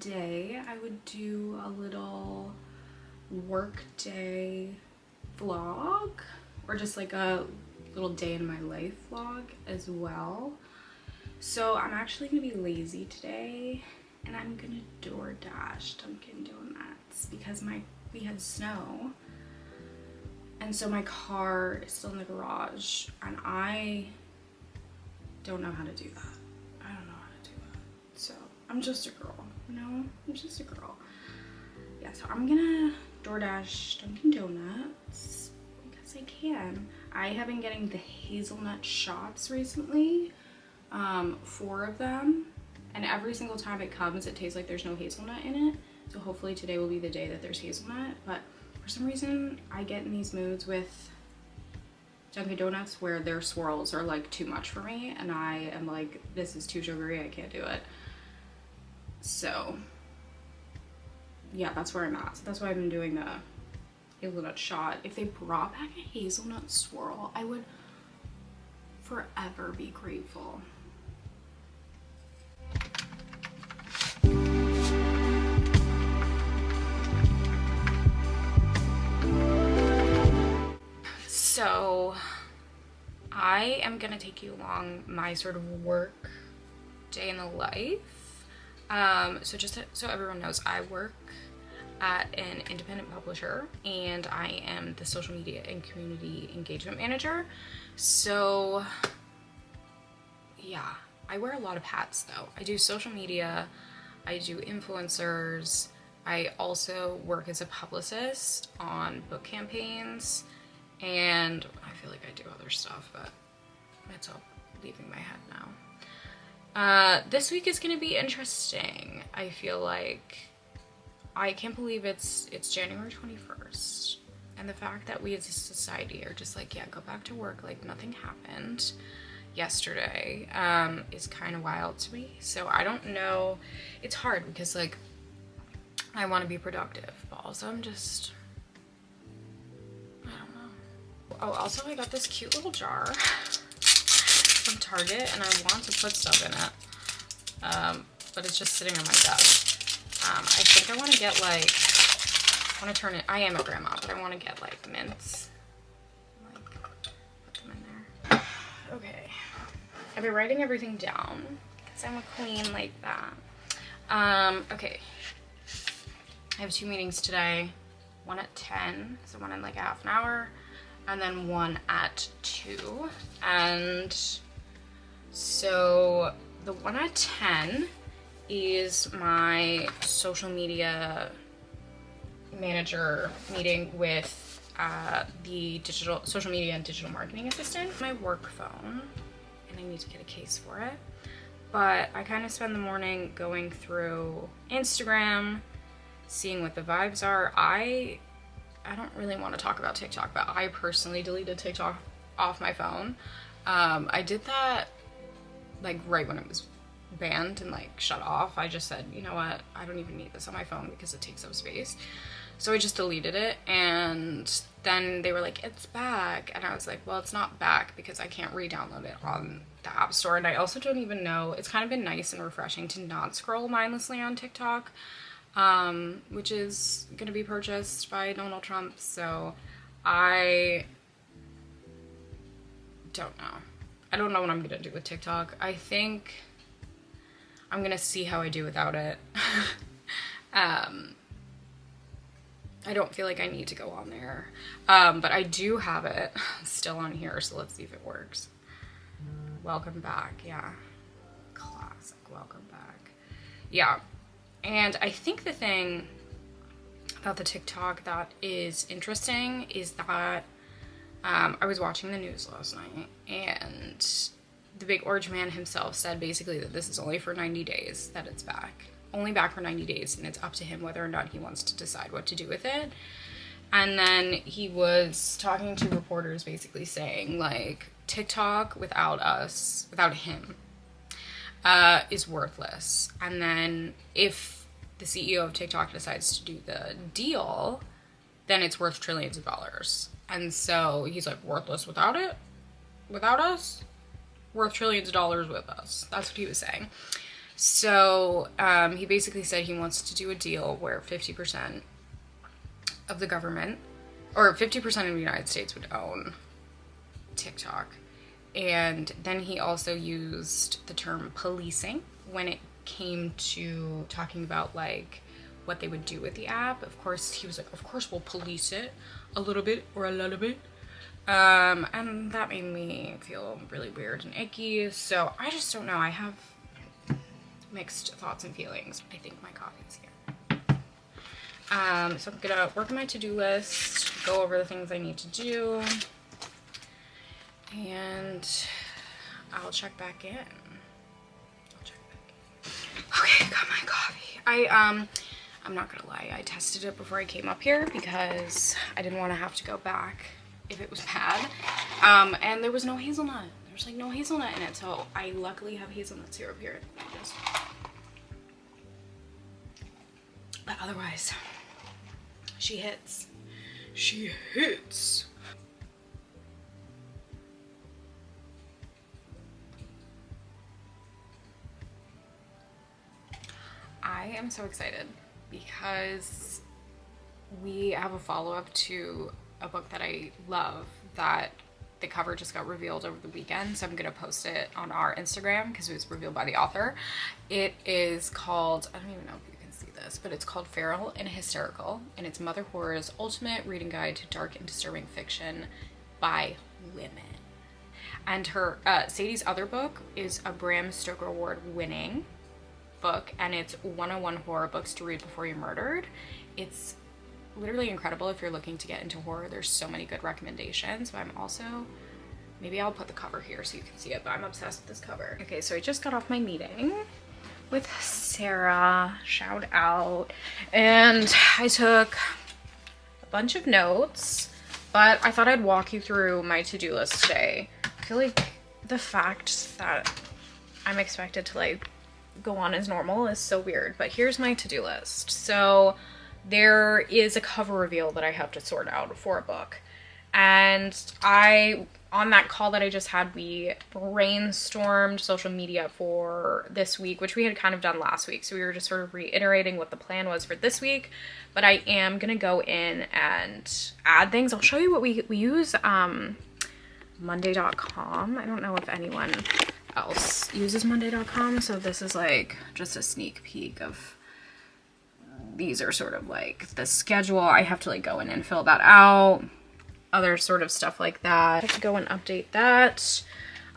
today I would do a little work day vlog, or just like a little day in my life vlog as well. So I'm actually gonna be lazy today and I'm gonna DoorDash Dunkin' Donuts because we had snow, and so my car is still in the garage and I don't know how to do that. I don't know how to do that. So I'm just a girl, you know? I'm just a girl. Yeah, so I'm gonna DoorDash Dunkin' Donuts because I can. I have been getting the hazelnut shots recently, 4 of them, and every single time it comes it tastes like there's no hazelnut in it. So hopefully today will be the day that there's hazelnut, but for some reason I get in these moods with Dunkin' Donuts where their swirls are like too much for me, and I am like, this is too sugary, I can't do it. So yeah, that's where I'm at. So that's why I've been doing the hazelnut shot. If they brought back a hazelnut swirl, I would forever be grateful. So I am gonna take you along my sort of work day in the life. So just so everyone knows, I work at an independent publisher and I am the social media and community engagement manager. So yeah, I wear a lot of hats though. I do social media, I do influencers, I also work as a publicist on book campaigns, and I feel like I do other stuff, but it's all leaving my head now. This week is gonna be interesting. I feel like I can't believe it's January 21st, and the fact that we as a society are just like, yeah, go back to work like nothing happened yesterday is kind of wild to me. So I don't know, it's hard because like I want to be productive, but also I'm just, I don't know. Oh, also I got this cute little jar from Target and I want to put stuff in it, but it's just sitting on my desk. I think I want to get like, I want to turn it, I am a grandma, but I want to get like mints, like put them in there. Okay, I've been writing everything down because I'm a queen like that. Okay, I have 2 meetings today, one at 10, so one in like a half an hour, and then one at 2. And so the one at 10 is my social media manager meeting with the social media and digital marketing assistant. My work phone, and I need to get a case for it. But I kind of spend the morning going through Instagram, seeing what the vibes are. I don't really want to talk about TikTok, but I personally deleted TikTok off my phone. I did that like right when it was banned and like shut off. I just said, you know what, I don't even need this on my phone because it takes up space. So I just deleted it, and then they were like, it's back, and I was like, well, it's not back because I can't re-download it on the App Store. And I also don't even know, it's kind of been nice and refreshing to not scroll mindlessly on TikTok, which is going to be purchased by Donald Trump. So I don't know. I don't know what I'm going to do with TikTok. I think I'm going to see how I do without it. I don't feel like I need to go on there. But I do have it still on here, so let's see if it works. Welcome back. Yeah. Classic. Welcome back. Yeah. And I think the thing about the TikTok that is interesting is that I was watching the news last night, and the big orange man himself said basically that this is only for 90 days, that it's back. Only back for 90 days, and it's up to him whether or not he wants to decide what to do with it. And then he was talking to reporters basically saying, like, TikTok without us, without him, is worthless. And then if the CEO of TikTok decides to do the deal, then it's worth trillions of dollars. And so he's like, worthless without it? Without us? Worth trillions of dollars with us. That's what he was saying. So he basically said he wants to do a deal where 50% of the government, or 50% of the United States would own TikTok. And then he also used the term policing when it came to talking about like what they would do with the app. Of course, he was like, of course we'll police it a little bit or a little bit. And that made me feel really weird and icky. So I just don't know. I have mixed thoughts and feelings. I think my coffee's here. So I'm gonna work on my to-do list, go over the things I need to do, and I'll check back in. Okay, got my coffee. I'm not gonna lie, I tested it before I came up here because I didn't want to have to go back if it was bad. And there was no hazelnut. There's like no hazelnut in it, so I luckily have hazelnut syrup here. But otherwise, she hits. She hits. I am so excited because we have a follow-up to a book that I love that the cover just got revealed over the weekend, so I'm gonna post it on our Instagram because it was revealed by the author. It is called, I don't even know if you can see this, but it's called Feral and Hysterical, and it's Mother Horror's ultimate reading guide to dark and disturbing fiction by women. And her Sadie's other book is a Bram Stoker Award winning book, and it's 101 horror books to read before you're murdered. It's literally incredible if you're looking to get into horror. There's so many good recommendations, but I'm also, maybe I'll put the cover here so you can see it, but I'm obsessed with this cover. Okay, so I just got off my meeting with Sarah, shout out, and I took a bunch of notes, but I thought I'd walk you through my to-do list today. I feel like the fact that I'm expected to like go on as normal is so weird, but here's my to-do list. So there is a cover reveal that I have to sort out for a book, and on that call that I just had, we brainstormed social media for this week, which we had kind of done last week, so we were just sort of reiterating what the plan was for this week. But I am gonna go in and add things. I'll show you what we use. Monday.com. I don't know if anyone else uses Monday.com, so this is like just a sneak peek of, these are sort of like the schedule. I have to like go in and fill that out, other sort of stuff like that. I have to go and update that.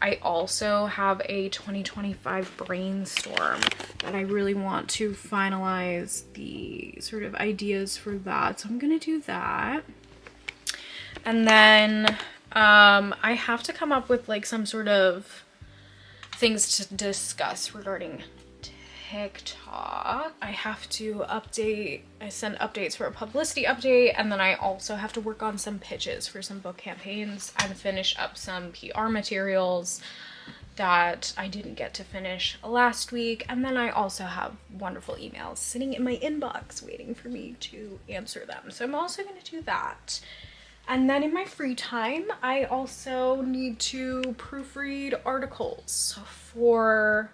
I also have a 2025 brainstorm that I really want to finalize the sort of ideas for that, so I'm gonna do that. And then I have to come up with like some sort of things to discuss regarding TikTok. I have to update, I send updates for a publicity update, and then I also have to work on some pitches for some book campaigns and finish up some PR materials that I didn't get to finish last week. And then I also have wonderful emails sitting in my inbox waiting for me to answer them. So I'm also going to do that. And then in my free time, I also need to proofread articles for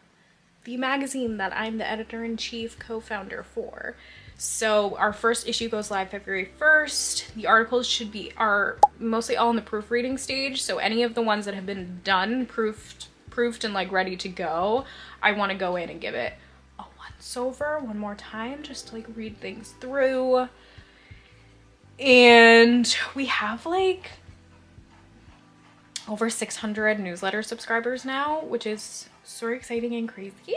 the magazine that I'm the editor-in-chief co-founder for. So our first issue goes live February 1st. The articles are mostly all in the proofreading stage, so any of the ones that have been done, proofed and like ready to go, I want to go in and give it a once over one more time, just to like read things through. And we have like over 600 newsletter subscribers now, which is so exciting and crazy.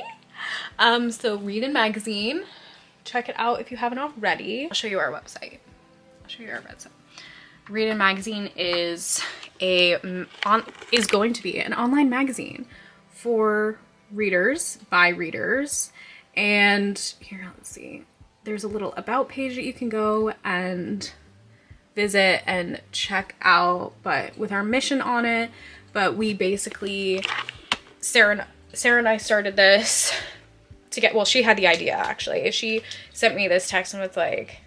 So read in magazine, check it out if you haven't already. I'll show you our website. Read in magazine is going to be an online magazine for readers by readers. And here, let's see, there's a little about page that you can go and visit and check out, but with our mission on it. But we basically, Sarah and I started this to get, well, she had the idea actually. She sent me this text and was like,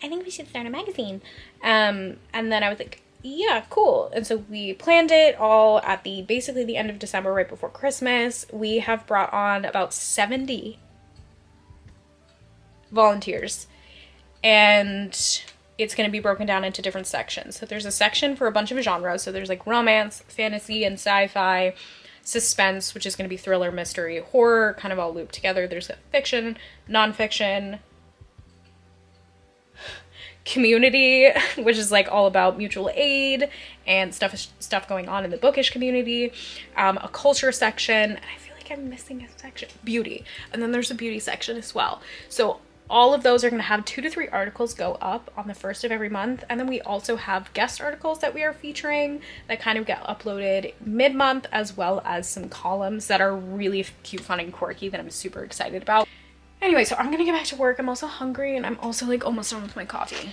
I think we should start a magazine. And then I was like, yeah, cool. And so we planned it all at basically the end of December, right before Christmas. We have brought on about 70 volunteers, and it's going to be broken down into different sections. So there's a section for a bunch of genres. So there's like romance, fantasy, and sci-fi, suspense, which is going to be thriller, mystery, horror, kind of all looped together. There's a fiction, nonfiction, community, which is like all about mutual aid and stuff going on in the bookish community, a culture section, and I feel like I'm missing a section, beauty, and then there's a beauty section as well. So all of those are going to have 2 to 3 articles go up on the first of every month, and then we also have guest articles that we are featuring that kind of get uploaded mid-month, as well as some columns that are really cute, fun, and quirky that I'm super excited about. Anyway, so I'm gonna get back to work. I'm also hungry, and I'm also like almost done with my coffee.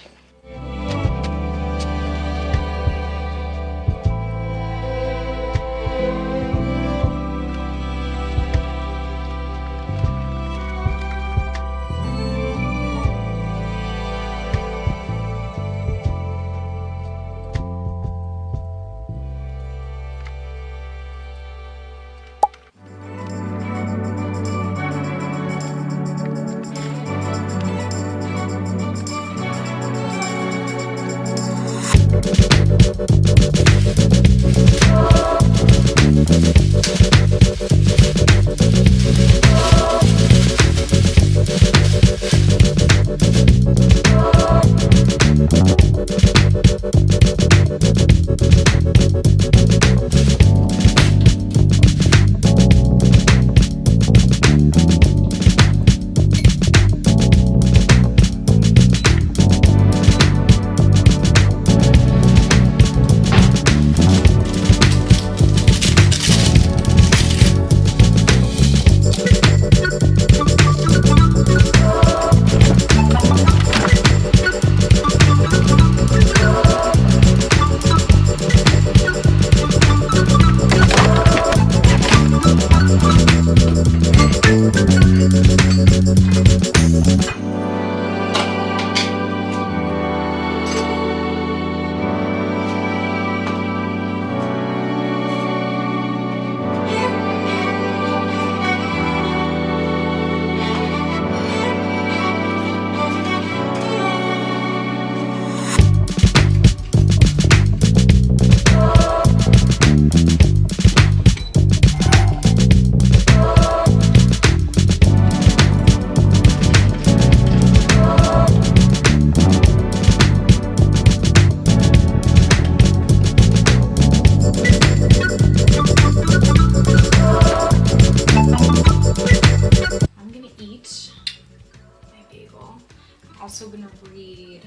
Also gonna read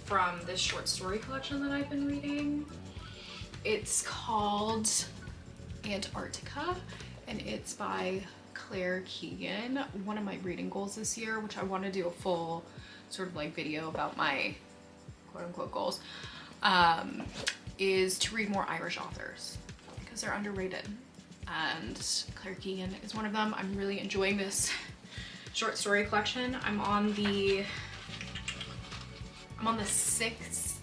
from this short story collection that I've been reading. It's called Antarctica, and it's by Claire Keegan. One of my reading goals this year, which I want to do a full sort of like video about my quote-unquote goals, is to read more Irish authors because they're underrated, and Claire Keegan is one of them. I'm really enjoying this short story collection. I'm on the sixth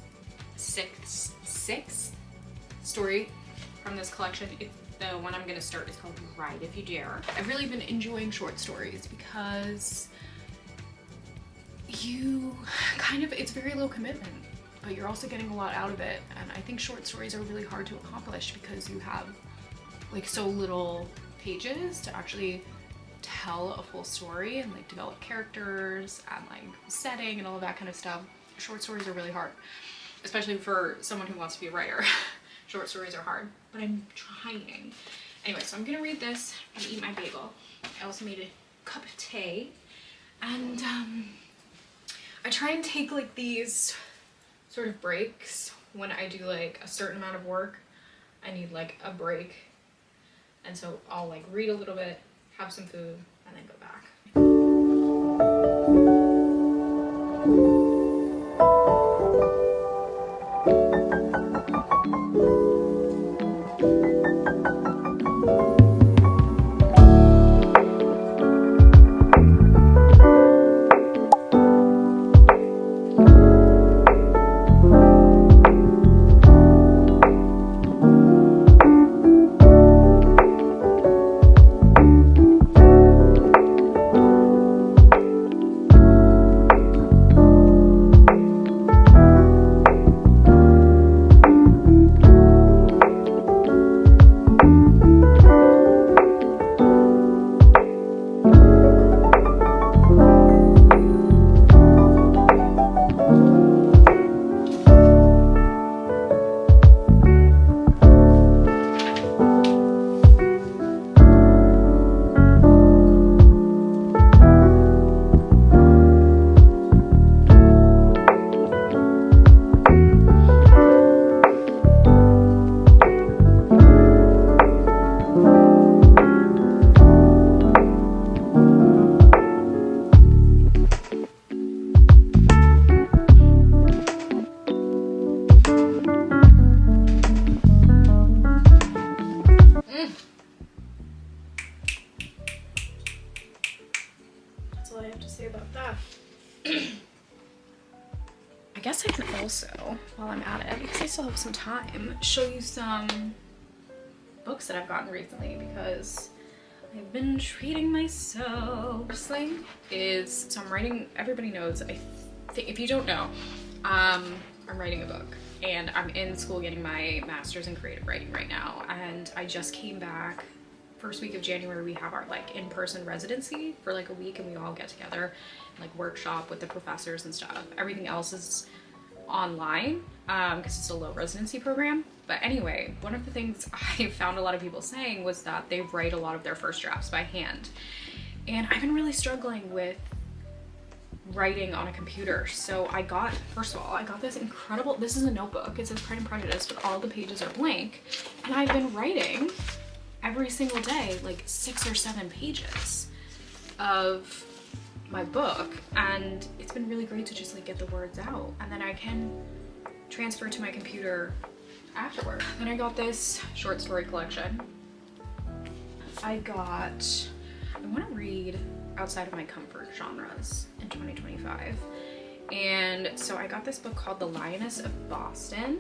story from this collection. The one I'm gonna start is called Ride If You Dare. I've really been enjoying short stories because it's very low commitment, but you're also getting a lot out of it. And I think short stories are really hard to accomplish because you have like so little pages to actually tell a full story and like develop characters and like setting and all of that kind of stuff. Short stories are really hard, especially for someone who wants to be a writer. Short stories are hard, but I'm trying. Anyway, so I'm gonna read this and eat my bagel. I also made a cup of tea, and I try and take like these sort of breaks when I do like a certain amount of work. I need like a break, and so I'll like read a little bit, have some food, and then go back. while I'm at it, because I still have some time, show you some books that I've gotten recently, because I've been treating myself. First thing is, so I'm writing, everybody knows, I think, if you don't know, I'm writing a book, and I'm in school getting my master's in creative writing right now, and I just came back. First week of January, we have our like in-person residency for like a week, and we all get together and like workshop with the professors and stuff. Everything else is online because it's a low residency program. But anyway, one of the things I found a lot of people saying was that they write a lot of their first drafts by hand, and I've been really struggling with writing on a computer. So I got, first of all, I got this incredible, this is a notebook, it says Pride and Prejudice, but all the pages are blank, and I've been writing every single day like 6 or 7 pages of my book, and it's been really great to just like get the words out, and then I can transfer to my computer afterward. Then I got this short story collection. I want to read outside of my comfort genres in 2025, and so I got this book called The Lioness of Boston,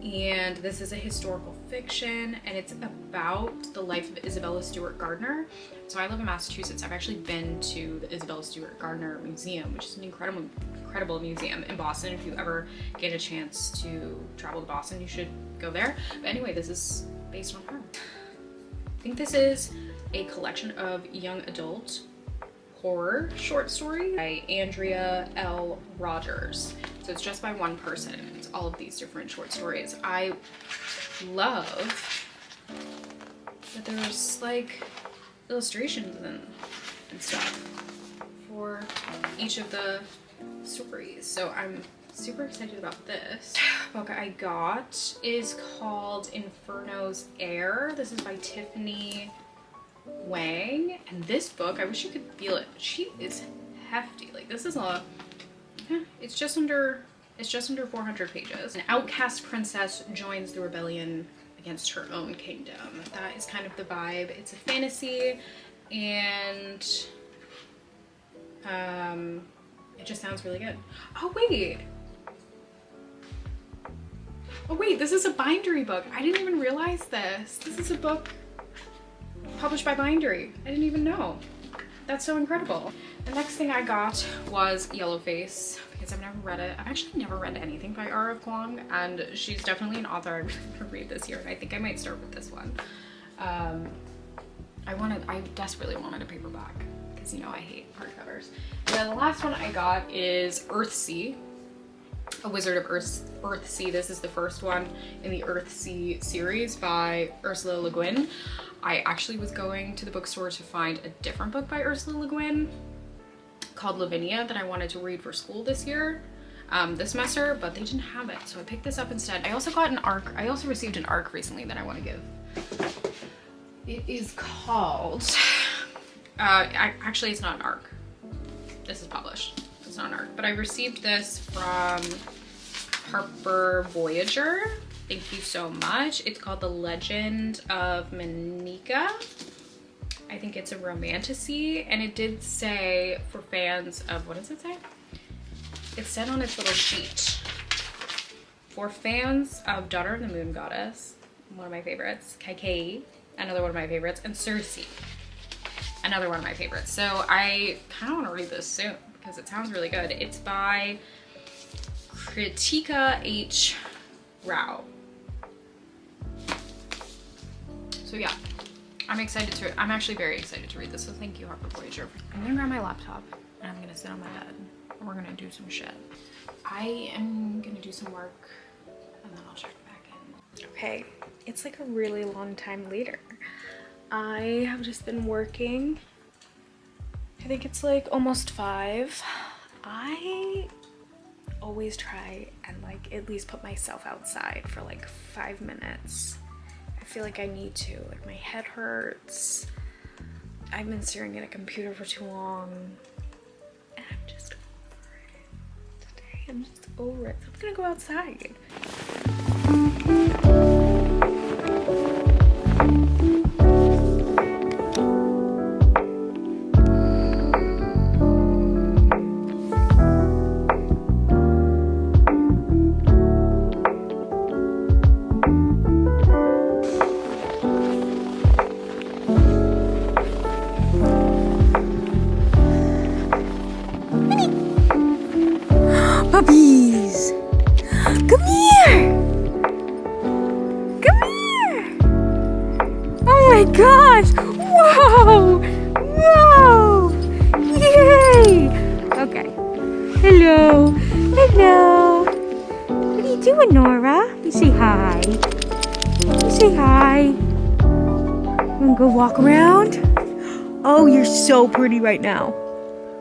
and this is a historical fiction, and it's about the life of Isabella Stewart Gardner. So I live in Massachusetts. I've actually been to the Isabella Stewart Gardner Museum, which is an incredible museum in Boston. If you ever get a chance to travel to Boston, you should go there. But anyway, this is based on her. I think this is a collection of young adult horror short stories by Andrea L. Rogers. So it's just by one person. It's all of these different short stories. I love that there's like illustrations and stuff for each of the stories. So I'm super excited about this. The book I got is called Inferno's Heir. This is by Tiffany Wang, and this book, I wish you could feel it, but she is hefty. Like, this is it's just under 400 pages. An outcast princess joins the rebellion against her own kingdom. That is kind of the vibe. It's a fantasy, and it just sounds really good. Oh wait, this is a bindery book. I didn't even realize this. This is a book published by Bindery. I didn't even know. That's so incredible. The next thing I got was Yellowface, because I've never read it. I've actually never read anything by R.F. Kuang, and she's definitely an author I'm gonna read this year, and I think I might start with this one. I desperately wanted a paperback, because you know I hate hardcovers. And then the last one I got is Earthsea, A Wizard of Earthsea. This is the first one in the Earthsea series by Ursula Le Guin. I actually was going to the bookstore to find a different book by Ursula Le Guin called Lavinia that I wanted to read for school this year, this semester, but they didn't have it, so I picked this up instead. I also got an ARC. I also received an ARC recently that I want to give. It is called, actually it's not an ARC. This is published. It's not an ARC, but I received this from Harper Voyager. Thank you so much. It's called The Legend of Manika. I think it's a romantasy, and it did say for fans of, what does it say? It said on its little sheet, for fans of Daughter of the Moon Goddess, one of my favorites, Kaikei, another one of my favorites, and Circe, another one of my favorites. So I kind of want to read this soon because it sounds really good. It's by Kritika H. Rao. So yeah, I'm actually very excited to read this, so thank you, Harper Voyager. I'm gonna grab my laptop and I'm gonna sit on my bed and we're gonna do some shit. I am gonna do some work and then I'll check back in. Okay, it's like a really long time later. I have just been working. I think it's like almost 5. I always try and like at least put myself outside for like 5 minutes. I feel like I need to. Like, my head hurts. I've been staring at a computer for too long. And I'm just over it. Today, I'm just over it. So I'm gonna go outside. gosh! Whoa! Whoa! Yay! Okay. Hello. Hello. What are you doing, Nora? You say hi. You say hi. You wanna go walk around? Oh, you're so pretty right now.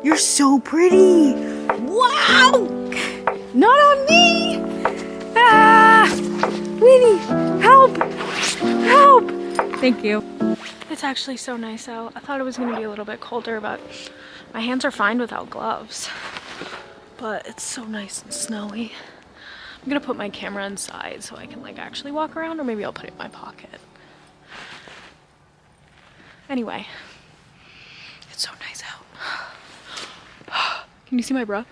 You're so pretty. Wow! Not on me! Ah! Winnie, help! Help! Thank you. It's actually so nice out. I thought it was gonna be a little bit colder, but my hands are fine without gloves. But it's so nice and snowy. I'm gonna put my camera inside so I can like actually walk around, or maybe I'll put it in my pocket. Anyway, it's so nice out. Can you see my bra?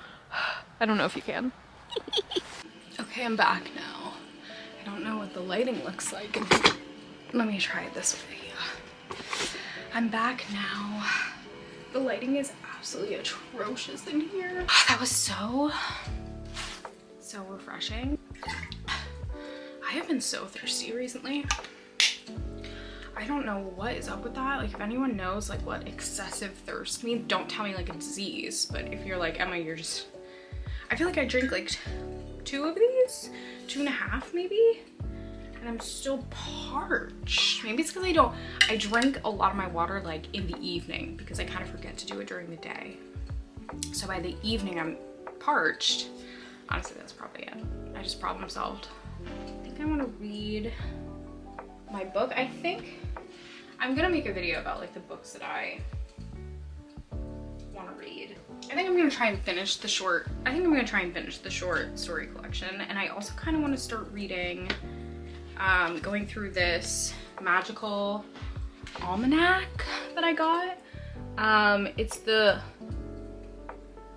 I don't know if you can. Okay, I'm back now. I don't know what the lighting looks like. Let me try it this way. I'm back now. The lighting is absolutely atrocious in here. That was so refreshing. I have been so thirsty recently. I don't know what is up with that. Like, if anyone knows like what excessive thirst means, don't tell me like a disease. But if you're like, Emma, you're just, I feel like I drink like 2 of these, 2.5 maybe, and I'm still parched. Maybe it's because I drink a lot of my water like in the evening because I kind of forget to do it during the day. So by the evening I'm parched. Honestly, that's probably it. I just problem solved. I think I want to read my book. I think I'm gonna make a video about like the books that I want to read. I think I'm gonna try and finish the short story collection, and I also kind of want to start reading, going through this magical almanac that I got. It's the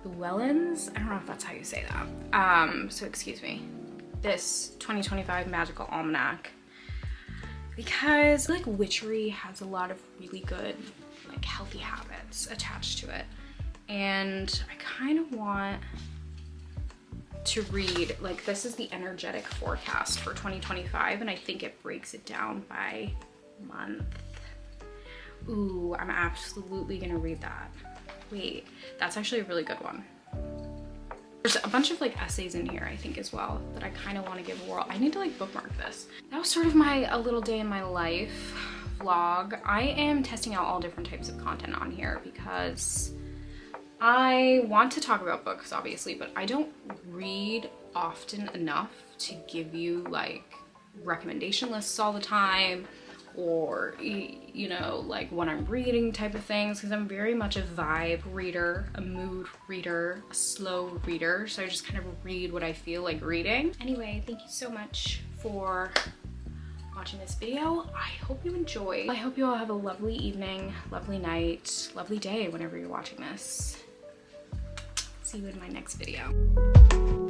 Llewellyns. I don't know if that's how you say that. So excuse me. This 2025 magical almanac, because like witchery has a lot of really good like healthy habits attached to it, and I kind of want to read, like, this is the energetic forecast for 2025, and I think it breaks it down by month. Ooh, I'm absolutely gonna read that. Wait, that's actually a really good one. There's a bunch of like essays in here, I think, as well, that I kind of want to give a whirl. I need to like bookmark this. That was sort of a little day in my life vlog. I am testing out all different types of content on here because I want to talk about books, obviously, but I don't read often enough to give you like recommendation lists all the time, or you know, like what I'm reading type of things, because I'm very much a vibe reader, a mood reader, a slow reader, so I just kind of read what I feel like reading. Anyway, thank you so much for watching this video. I hope you enjoy. I hope you all have a lovely evening, lovely night, lovely day whenever you're watching this. See you in my next video.